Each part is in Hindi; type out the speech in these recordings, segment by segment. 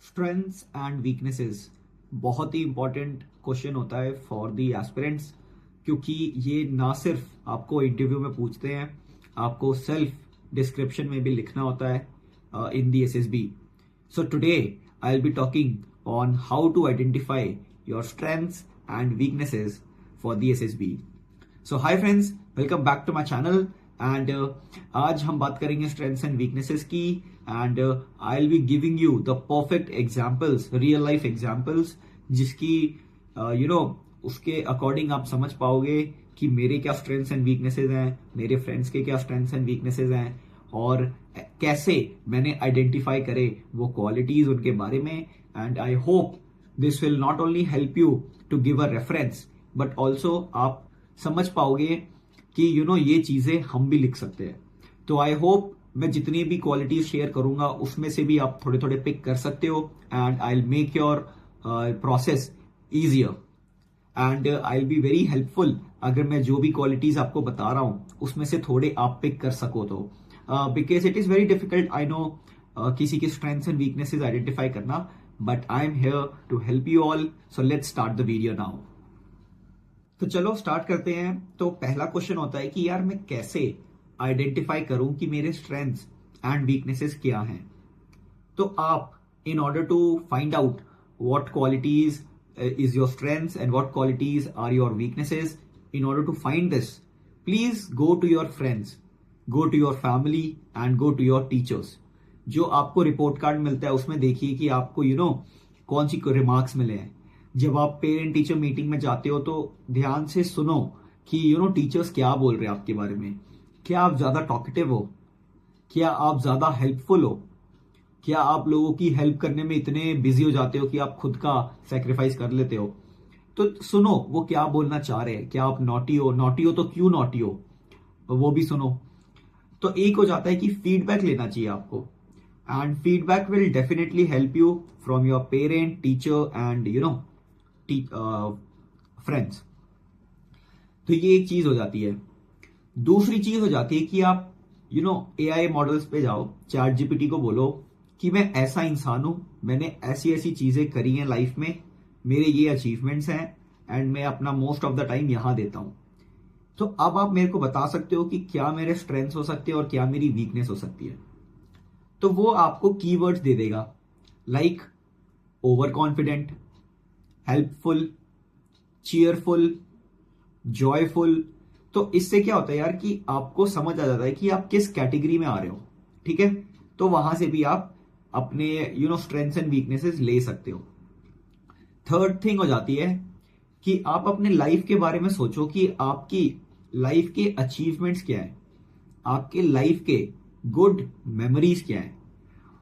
स्ट्रेंथ्स एंड वीकनेसेस बहुत ही इंपॉर्टेंट क्वेश्चन होता है फॉर दी एस्पिरेंट्स, क्योंकि ये ना सिर्फ आपको इंटरव्यू में पूछते हैं, आपको सेल्फ डिस्क्रिप्शन में भी लिखना होता है in the SSB. So today I will be talking on how to identify your strengths and weaknesses for the SSB. So hi friends, welcome back to my channel. And आज हम बात करेंगे स्ट्रेंथ्स एंड वीकनेसेस की. And I will be giving you the perfect examples, real life examples, जिसकी उसके अकॉर्डिंग आप समझ पाओगे कि मेरे क्या स्ट्रेंथ्स एंड वीकनेसेस हैं, मेरे फ्रेंड्स के क्या स्ट्रेंथ्स एंड वीकनेसेस हैं, और कैसे मैंने आइडेंटिफाई करे वो क्वालिटीज उनके बारे में. And I hope this will not only help you to give a reference, but also आप समझ पाओगे कि ये चीजें हम भी लिख सकते हैं. तो आई होप मैं जितनी भी क्वालिटीज शेयर करूंगा उसमें से भी आप थोड़े थोड़े पिक कर सकते हो. And I will make your process easier and I will be very helpful अगर मैं जो भी क्वालिटीज आपको बता रहा हूं उसमें से थोड़े आप पिक कर सको. तो because it is very difficult, I know, किसी की स्ट्रेंथ्स एंड वीकनेसेस आइडेंटिफाई करना, but I am here to help you all. So let's start the video now. तो चलो स्टार्ट करते हैं. तो पहला क्वेश्चन होता है कि यार मैं कैसे आइडेंटिफाई करूं कि मेरे स्ट्रेंथ्स एंड वीकनेसेस क्या हैं. तो आप in order to find out what qualities is your strengths and what qualities are your weaknesses, in order to find this, please go to your friends, go to your family and go to your teachers. जो आपको रिपोर्ट कार्ड मिलता है उसमें देखिए कि आपको कौन सी रिमार्क्स मिले हैं. जब आप पेरेंट टीचर मीटिंग में जाते हो तो ध्यान से सुनो कि टीचर्स क्या बोल रहे हैं आपके बारे में. क्या आप ज्यादा टॉकेटिव हो? क्या आप ज्यादा हेल्पफुल हो? क्या आप लोगों की हेल्प करने में इतने बिजी हो जाते हो कि आप खुद का सेक्रीफाइस कर लेते हो? तो सुनो वो क्या बोलना चाह रहे हैं. क्या आप नॉटी हो? नॉटी हो तो क्यों नॉटी हो, वो भी सुनो. तो एक हो जाता है कि फीडबैक लेना चाहिए आपको, and feedback will definitely help you from your parent, teacher and friends. तो ये एक चीज हो जाती है. दूसरी चीज हो जाती है कि आप एआई मॉडल्स पे जाओ, चैट जीपीटी को बोलो कि मैं ऐसा इंसान हूं, मैंने ऐसी ऐसी चीजें करी हैं लाइफ में, मेरे ये अचीवमेंट्स हैं एंड मैं अपना मोस्ट ऑफ द टाइम यहां देता हूं. तो अब आप मेरे को बता सकते हो कि क्या मेरे स्ट्रेंथ्स हो सकते हैं और क्या मेरी वीकनेस हो सकती है. तो वो आपको कीवर्ड्स दे देगा, like over confident, helpful, cheerful, joyful. तो इससे क्या होता है यार कि आपको समझ आ जाता है कि आप किस कैटेगरी में आ रहे हो. ठीक है, तो वहां से भी आप अपने स्ट्रेंथ्स एंड वीकनेसेस ले सकते हो. थर्ड थिंग हो जाती है कि आप अपने लाइफ के बारे में सोचो कि आपकी लाइफ के अचीवमेंट्स क्या है, आपके लाइफ के गुड मेमोरीज क्या है,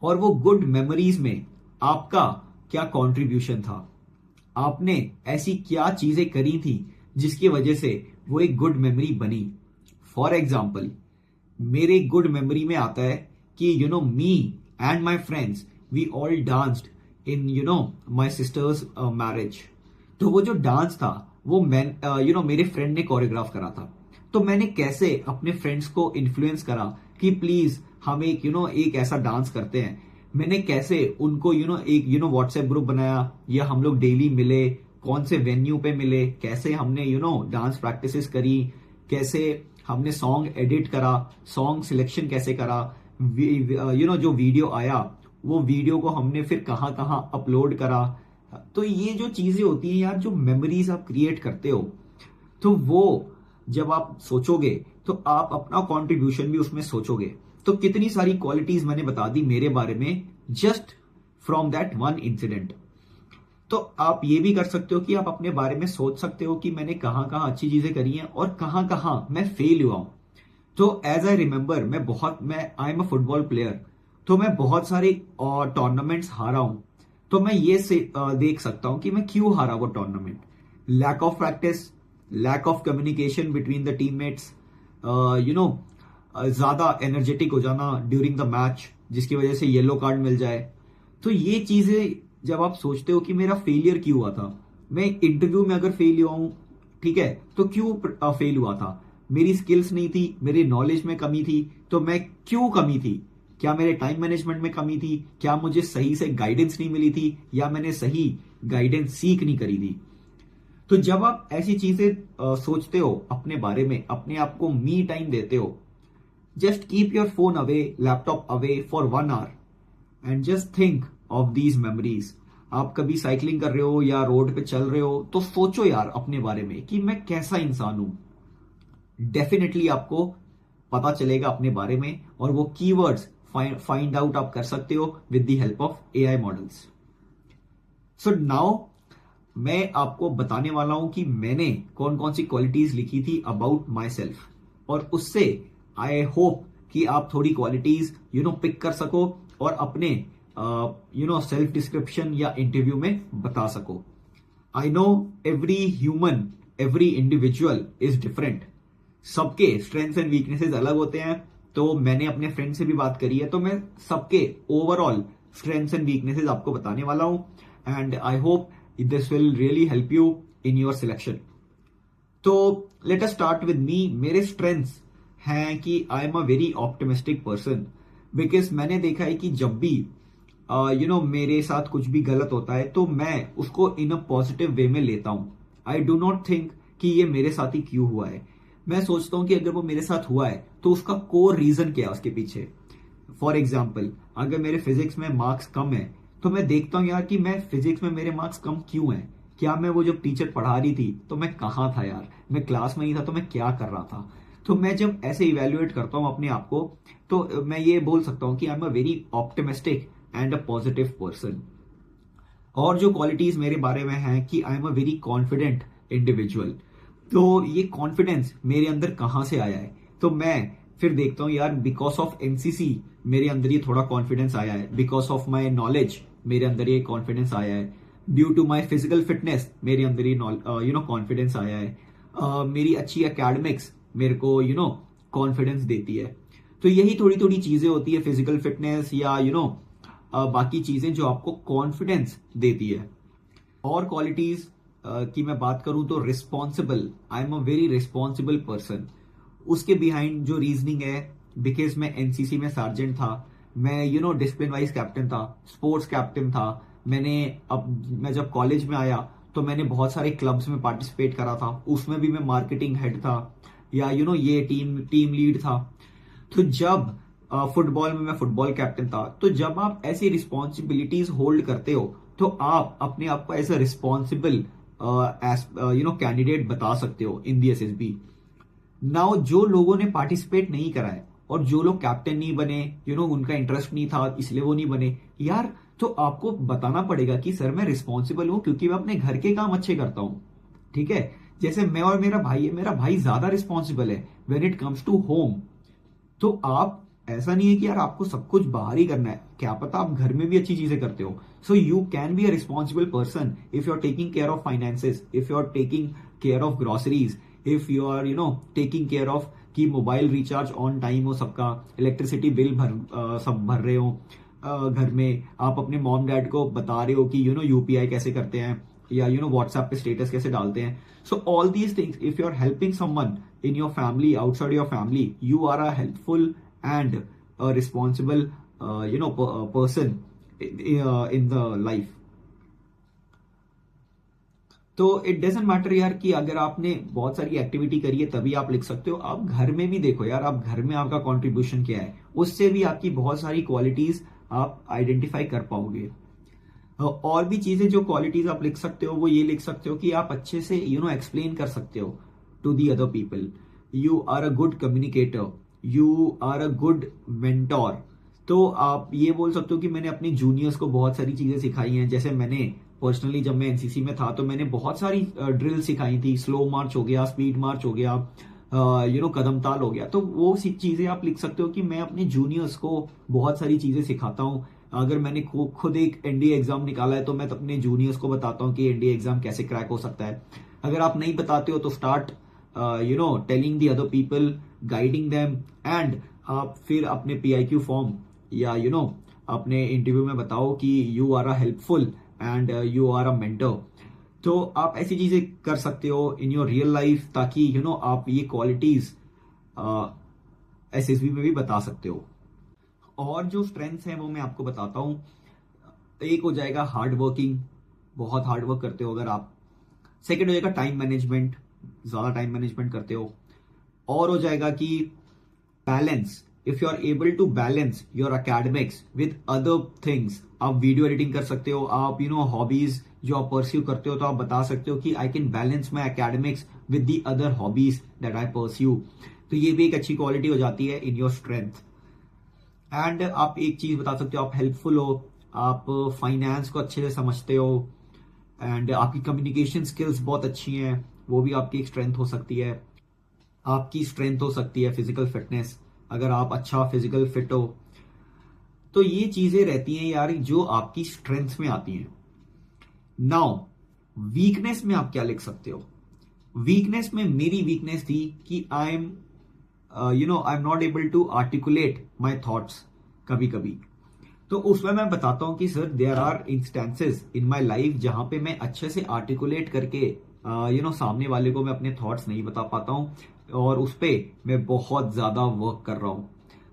और वो गुड मेमोरीज में आपका क्या कंट्रीब्यूशन था. आपने ऐसी क्या चीजें करी थी जिसकी वजह से वो एक गुड मेमोरी बनी. फॉर एग्जाम्पल, मेरे गुड मेमोरी में आता है कि me and my friends we all danced in my sister's marriage. तो वो जो डांस था वो मेरे फ्रेंड ने कोरियोग्राफ करा था. तो मैंने कैसे अपने फ्रेंड्स को इन्फ्लुएंस करा कि प्लीज हम एक ऐसा डांस करते हैं. मैंने कैसे उनको एक व्हाट्सएप ग्रुप बनाया, या हम लोग डेली मिले, कौन से वेन्यू पे मिले, कैसे हमने डांस प्रैक्टिसेस करी, कैसे हमने सॉन्ग एडिट करा, सॉन्ग सिलेक्शन कैसे करा, जो वीडियो आया वो वीडियो को हमने फिर कहां कहां अपलोड करा. तो ये जो चीजें होती हैं यार, जो मेमोरीज आप क्रिएट करते हो, तो वो जब आप सोचोगे तो आप अपना कॉन्ट्रीब्यूशन भी उसमें सोचोगे. तो कितनी सारी क्वालिटीज मैंने बता दी मेरे बारे में just from that one incident. तो आप ये भी कर सकते हो कि आप अपने बारे में सोच सकते हो कि मैंने कहां कहां अच्छी चीजें करी हैं और कहां कहां मैं फेल हुआ हूं. तो एज आई रिमेंबर, मैं आई एम अ फुटबॉल प्लेयर, तो मैं बहुत सारे टूर्नामेंट्स हारा हूं. तो मैं ये देख सकता हूं कि मैं क्यों हारा वो tournament. Lack of practice, lack of communication between the teammates, ज्यादा एनर्जेटिक हो जाना ड्यूरिंग द मैच जिसकी वजह से येलो कार्ड मिल जाए. तो ये चीजें जब आप सोचते हो कि मेरा फेलियर क्यों हुआ था, मैं इंटरव्यू में अगर फेल हुआ हूं, ठीक है, तो क्यों फेल हुआ था, मेरी स्किल्स नहीं थी, मेरी नॉलेज में कमी थी, तो मैं क्यों कमी थी, क्या मेरे टाइम मैनेजमेंट में कमी थी, क्या मुझे सही से गाइडेंस नहीं मिली थी, या मैंने सही गाइडेंस सीख नहीं करी थी। तो जब आप ऐसी चीजें सोचते हो अपने बारे में, अपने आप को मी टाइम देते हो, just keep your phone away, laptop away for 1 our and just think of these memories. आप कभी साइकिलिंग कर रहे हो या रोड पे चल रहे हो तो सोचो यार अपने बारे में कि मैं कैसा इंसान हूं। डेफिनेटली आपको पता चलेगा अपने बारे में, और वो कीवर्ड्स फाइंड आउट आप कर सकते हो with the help of AI models. So now मैं आपको बताने वाला हूं कि मैंने कौन कौन सी क्वालिटीज लिखी थी अबाउट माई सेल्फ, और उससे आई होप कि आप थोड़ी क्वालिटीज पिक कर सको और अपने सेल्फ डिस्क्रिप्शन या इंटरव्यू में बता सको। I know every human, every individual is different. सबके स्ट्रेंथ्स एंड वीकनेसेस अलग होते हैं। तो मैंने अपने फ्रेंड से भी बात करी है, तो मैं सबके ओवरऑल स्ट्रेंथ्स एंड वीकनेसेस आपको बताने वाला हूं, and I hope this will really help you in your selection. तो let us start with me. मेरे स्ट्रेंथ्स हैं कि I am a very optimistic person, because मैंने देखा है कि जब भी मेरे साथ कुछ भी गलत होता है तो मैं उसको इन अ पॉजिटिव वे में लेता हूं। आई डू नॉट थिंक कि ये मेरे साथ ही क्यों हुआ है। मैं सोचता हूं कि अगर वो मेरे साथ हुआ है तो उसका कोर रीजन क्या है उसके पीछे। फॉर एग्जाम्पल, अगर मेरे फिजिक्स में मार्क्स कम है तो मैं देखता हूं यार कि मैं फिजिक्स में मेरे मार्क्स कम क्यों हैं। क्या मैं वो जब टीचर पढ़ा रही थी तो मैं कहाँ था यार, मैं क्लास में ही था तो मैं क्या कर रहा था। तो मैं जब ऐसे इवेल्युएट करता हूं अपने आप को, तो मैं ये बोल सकता हूं कि I am a very optimistic and a positive person. और जो क्वालिटीज मेरे बारे में है कि I am a very confident individual. तो ये कॉन्फिडेंस मेरे अंदर कहां से आया है, तो मैं फिर देखता हूं यार बिकॉज ऑफ एनसीसी मेरे अंदर ये थोड़ा कॉन्फिडेंस आया है, बिकॉज ऑफ माई नॉलेज मेरे अंदर ये कॉन्फिडेंस आया है, due to my physical fitness मेरे अंदर ये कॉन्फिडेंस आया है, मेरी अच्छी एकेडमिक्स मेरे को कॉन्फिडेंस देती है। तो यही थोड़ी थोड़ी चीजें होती है, फिजिकल फिटनेस या बाकी चीजें जो आपको कॉन्फिडेंस देती है। और क्वालिटीज की मैं बात करूं तो responsible, I am a very responsible person. उसके बिहाइंड जो रीजनिंग है, बिकॉज मैं एनसीसी में सार्जेंट था, मैं डिसिप्लिन वाइज कैप्टन था, स्पोर्ट्स कैप्टन था। मैं जब कॉलेज में आया तो मैंने बहुत सारे क्लब्स में पार्टिसिपेट करा था, उसमें भी मैं मार्केटिंग हेड था या ये टीम लीड था। तो जब फुटबॉल में मैं फुटबॉल कैप्टन था। तो जब आप ऐसी रिस्पॉन्सिबिलिटीज होल्ड करते हो तो आप अपने आप को एज अ रिस्पॉन्सिबल कैंडिडेट बता सकते हो इन दी एसएसबी। नाउ जो लोगों ने पार्टिसिपेट नहीं करा है और जो लोग कैप्टन नहीं बने, उनका इंटरेस्ट नहीं था इसलिए वो नहीं बने यार, तो आपको बताना पड़ेगा कि सर मैं रिस्पॉन्सिबल हूं क्योंकि मैं अपने घर के काम अच्छे करता हूं। ठीक है, जैसे मैं और मेरा भाई है, मेरा भाई ज्यादा रिस्पॉन्सिबल है when it comes to home. तो आप ऐसा नहीं है कि यार आपको सब कुछ बाहर ही करना है, क्या पता आप घर में भी अच्छी चीजें करते हो। So you can be a responsible person if you are taking care of finances, if you are taking care of groceries, if you are taking care of कि मोबाइल रिचार्ज ऑन टाइम हो सबका, इलेक्ट्रिसिटी बिल सब भर रहे हो घर में, आप अपने मॉम डैड को बता रहे हो कि यूपीआई कैसे करते हैं या व्हाट्सएप पे स्टेटस कैसे डालते हैं। So all these things, if you are helping someone in your family, outside your family, you are a helpful and a responsible person in the life. तो इट डजेंट मैटर यार कि अगर आपने बहुत सारी एक्टिविटी करी है तभी आप लिख सकते हो। आप घर में भी देखो यार, आप घर में आपका कंट्रीब्यूशन क्या है, उससे भी आपकी बहुत सारी क्वालिटीज आप आइडेंटिफाई कर पाओगे। और भी चीजें जो क्वालिटीज आप लिख सकते हो वो ये लिख सकते हो कि आप अच्छे से एक्सप्लेन कर सकते हो to the other people. You are a good communicator. You are a good mentor. तो आप ये बोल सकते हो कि मैंने अपने जूनियर्स को बहुत सारी चीजें सिखाई हैं। जैसे मैंने पर्सनली जब मैं एनसीसी में था तो मैंने बहुत सारी ड्रिल सिखाई थी, स्लो मार्च हो गया, स्पीड मार्च हो गया, कदम ताल हो गया। तो वो सी चीजें आप लिख सकते हो कि मैं अपने जूनियर्स को बहुत सारी चीजें सिखाता हूँ। अगर मैंने खुद एक एनडीए एग्जाम निकाला है तो मैं अपने जूनियर्स को बताता हूँ कि एनडीए एग्जाम कैसे क्रैक हो सकता है। अगर आप नहीं बताते हो तो start telling the other people, guiding them, and आप फिर अपने PIQ फॉर्म या अपने इंटरव्यू में बताओ कि you are a helpful and you are a mentor। तो आप ऐसी चीजें कर सकते हो इन योर रियल लाइफ ताकि आप ये क्वालिटीज एसएसबी में भी बता सकते हो। और जो स्ट्रेंथ्स हैं वो मैं आपको बताता हूं। एक हो जाएगा हार्ड वर्किंग, बहुत हार्ड वर्क करते हो अगर आप। सेकंड हो जाएगा टाइम मैनेजमेंट, ज्यादा टाइम मैनेजमेंट करते हो। और हो जाएगा कि balance, if you are able to balance your academics with other things. आप वीडियो एडिटिंग कर सकते हो, आप हॉबीज जो आप परस्यू करते हो, तो आप बता सकते हो कि I can balance my academics with the other hobbies that I pursue. तो ये भी एक अच्छी क्वालिटी हो जाती है इन योर स्ट्रेंथ। एंड आप एक चीज बता सकते हो, आप हेल्पफुल हो, आप फाइनेंस को अच्छे से समझते हो, एंड आपकी कम्युनिकेशन स्किल्स बहुत अच्छी हैं, वो भी आपकी एक स्ट्रेंथ हो सकती है। आपकी स्ट्रेंथ हो सकती है फिजिकल फिटनेस, अगर आप अच्छा फिजिकल फिट हो। तो ये चीजें रहती हैं यार जो आपकी स्ट्रेंथ में आती हैं। नाउ वीकनेस में आप क्या लिख सकते हो? वीकनेस में मेरी वीकनेस थी कि I am I am not able to articulate my thoughts कभी कभी। तो उसमें मैं बताता हूं कि sir there are instances in my life जहां पे मैं अच्छे से आर्टिकुलेट करके सामने वाले को मैं अपने थॉट्स नहीं बता पाता हूं, और उस पे मैं बहुत ज्यादा वर्क कर रहा हूं।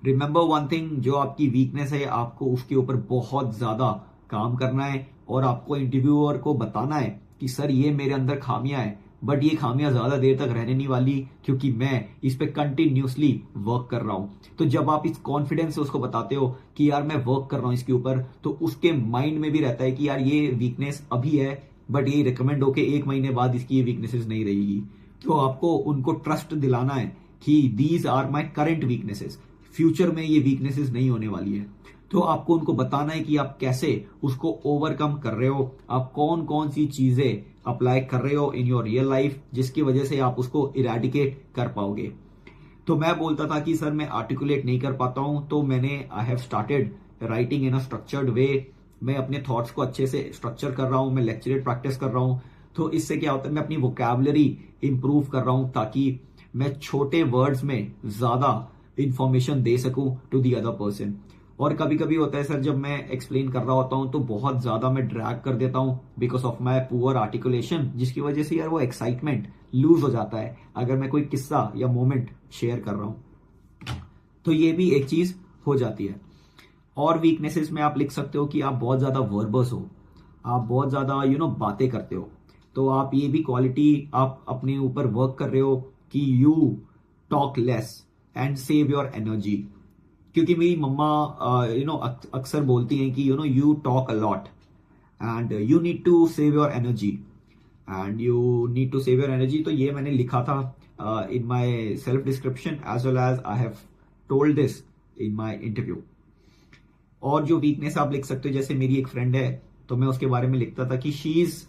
रिमेंबर वन थिंग, जो आपकी वीकनेस है आपको उसके ऊपर बहुत ज्यादा काम करना है, और आपको इंटरव्यूअर को बताना है कि सर ये मेरे अंदर खामियां हैं, बट ये खामियां ज्यादा देर तक रहने नहीं वाली क्योंकि मैं इस पे कंटिन्यूसली वर्क कर रहा हूं। तो जब आप इस कॉन्फिडेंस से उसको बताते हो कि यार मैं वर्क कर रहा हूं इसके ऊपर, तो उसके माइंड में भी रहता है कि यार ये वीकनेस अभी है, बट ये रिकमेंड होके 1 महीने बाद इसकी ये वीकनेसेस नहीं रहेगी। तो आपको उनको ट्रस्ट दिलाना है कि these are my current weaknesses, future में ये वीकनेसेस नहीं होने वाली है। तो आपको उनको बताना है कि आप कैसे उसको ओवरकम कर रहे हो, आप कौन कौन सी चीजें अप्लाई कर रहे हो इन योर रियल लाइफ जिसकी वजह से आप उसको इरेडिकेट कर पाओगे। तो मैं बोलता था कि सर मैं आर्टिकुलेट नहीं कर पाता हूं, तो मैंने I have started writing in a structured way. मैं अपने थॉट्स को अच्छे से स्ट्रक्चर कर रहा हूं, मैं लेक्चरेट प्रैक्टिस कर रहा हूं। तो इससे क्या होता है, मैं अपनी वोकैबुलरी इंप्रूव कर रहा हूं ताकि मैं छोटे वर्ड्स में ज्यादा इंफॉर्मेशन दे सकूं टू दी अदर पर्सन। और कभी कभी होता है सर जब मैं एक्सप्लेन कर रहा होता हूं तो बहुत ज्यादा मैं ड्रैग कर देता हूं because of my poor articulation, जिसकी वजह से यार वो एक्साइटमेंट लूज हो जाता है अगर मैं कोई किस्सा या मोमेंट शेयर कर रहा हूं। तो ये भी एक चीज हो जाती है। और वीकनेसेस में आप लिख सकते हो कि आप बहुत ज्यादा वर्बस हो, आप बहुत ज्यादा बातें करते हो। तो आप ये भी क्वालिटी आप अपने ऊपर वर्क कर रहे हो कि you talk less and save your energy. क्योंकि मेरी मम्मा अक्सर बोलती हैं कि you talk a lot and you need to save your energy, and you need to save your energy. तो ये मैंने लिखा था in my self description as well as I have told this in my interview. और जो वीकनेस आप लिख सकते हो, जैसे मेरी एक फ्रेंड है तो मैं उसके बारे में लिखता था कि शी इज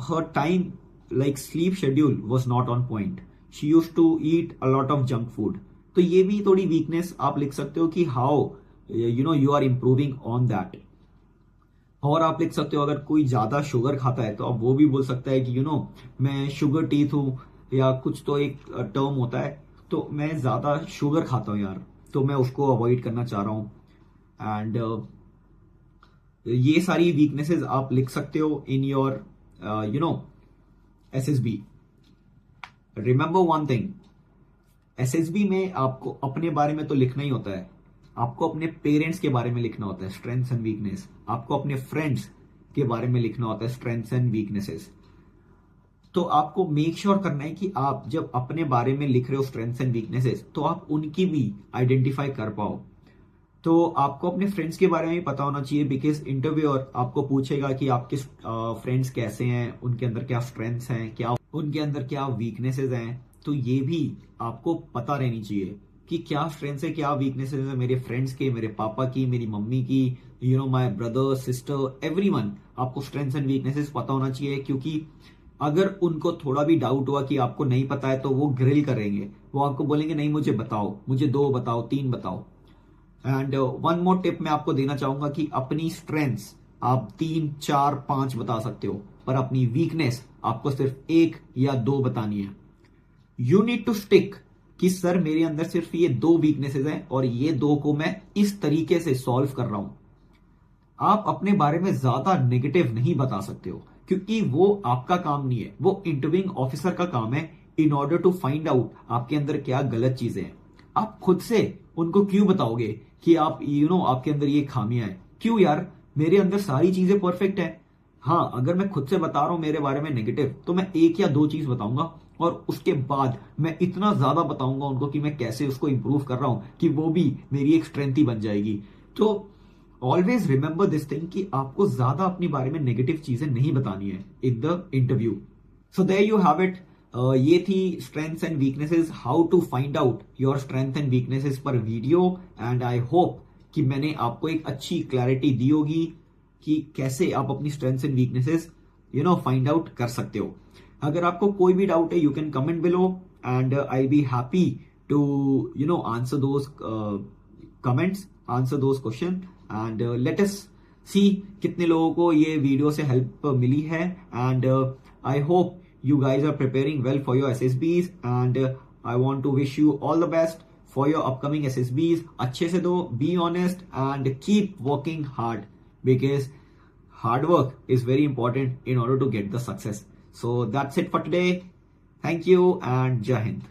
हर time like sleep schedule was not on point, she use to eat a lot of junk food. तो ये भी थोड़ी वीकनेस आप लिख सकते हो कि how you are improving on that. और आप लिख सकते हो अगर कोई ज्यादा शुगर खाता है तो आप वो भी बोल सकता है कि मैं शुगर टीथ हूं, या कुछ तो एक टर्म होता है, तो मैं ज्यादा शुगर खाता हूं यार, तो मैं उसको अवॉइड करना चाह रहा हूं। एंड ये सारी वीकनेसेस आप लिख सकते हो in your SSB। Remember one thing, SSB में आपको अपने बारे में तो लिखना ही होता है, आपको अपने पेरेंट्स के बारे में लिखना होता है स्ट्रेंथ्स एंड वीकनेस, आपको अपने फ्रेंड्स के बारे में लिखना होता है स्ट्रेंथ्स एंड वीकनेसेस। तो आपको मेक श्योर करना है कि आप जब अपने बारे में लिख रहे हो स्ट्रेंथ्स एंड वीकनेसेस, तो आप उनकी भी आइडेंटिफाई कर पाओ। तो आपको अपने फ्रेंड्स के बारे में भी पता होना चाहिए, बिकॉज इंटरव्यूअर आपको पूछेगा कि आपके फ्रेंड्स कैसे हैं, उनके अंदर क्या स्ट्रेंथ्स हैं, क्या उनके अंदर क्या वीकनेसेस हैं। तो ये भी आपको पता रहनी चाहिए कि क्या स्ट्रेंथ्स है, क्या वीकनेसेस है मेरे फ्रेंड्स के, मेरे पापा की, मेरी मम्मी की, माय ब्रदर सिस्टर, एवरीवन। आपको स्ट्रेंथ्स एंड वीकनेसेस पता होना चाहिए, क्योंकि अगर उनको थोड़ा भी डाउट हुआ कि आपको नहीं पता है तो वो ग्रिल करेंगे, वो आपको बोलेंगे नहीं मुझे बताओ, मुझे 2 बताओ, 3 बताओ। एंड वन मोर टिप मैं आपको देना चाहूंगा कि अपनी स्ट्रेंथ्स आप 3, 4, 5 बता सकते हो, पर अपनी वीकनेस आपको सिर्फ 1 या 2 बतानी है। यू नीड टू स्टिक कि सर मेरे अंदर सिर्फ ये 2 वीकनेसेस हैं और ये 2 को मैं इस तरीके से सॉल्व कर रहा हूं। आप अपने बारे में ज्यादा नेगेटिव नहीं बता सकते हो, क्योंकि वो आपका काम नहीं है, वो इंटरव्यूइंग ऑफिसर का काम है in order to find out आपके अंदर क्या गलत चीजें हैं। आप खुद से उनको क्यों बताओगे कि आप आपके अंदर ये खामियां है। क्यों यार, मेरे अंदर सारी चीजें परफेक्ट है। हाँ, अगर मैं खुद से बता रहा हूं मेरे बारे में नेगेटिव, तो मैं एक या दो चीज बताऊंगा और उसके बाद मैं इतना ज्यादा बताऊंगा उनको कि मैं कैसे उसको इंप्रूव कर रहा हूं कि वो भी मेरी एक स्ट्रेंथ ही बन जाएगी। तो ऑलवेज रिमेंबर दिस थिंग कि आपको ज्यादा अपने बारे में नेगेटिव चीजें नहीं बतानी है in the interview. So there you have it. ये थी strengths and weaknesses, how to find out your strength and weaknesses पर वीडियो। एंड आई होप कि मैंने आपको एक अच्छी क्लैरिटी दी होगी कि कैसे आप अपनी strengths and weaknesses find out कर सकते हो। अगर आपको कोई भी डाउट है, you can comment below and I be happy to answer those comments, answer those question and let us see कितने लोगों को ये वीडियो से हेल्प मिली है। And I hope you guys are preparing well for your SSBs and I want to wish you all the best for your upcoming SSBs. अच्छे से दो, be honest and keep working hard because hard work is very important in order to get the success. So that's it for today. Thank you and Jai Hind.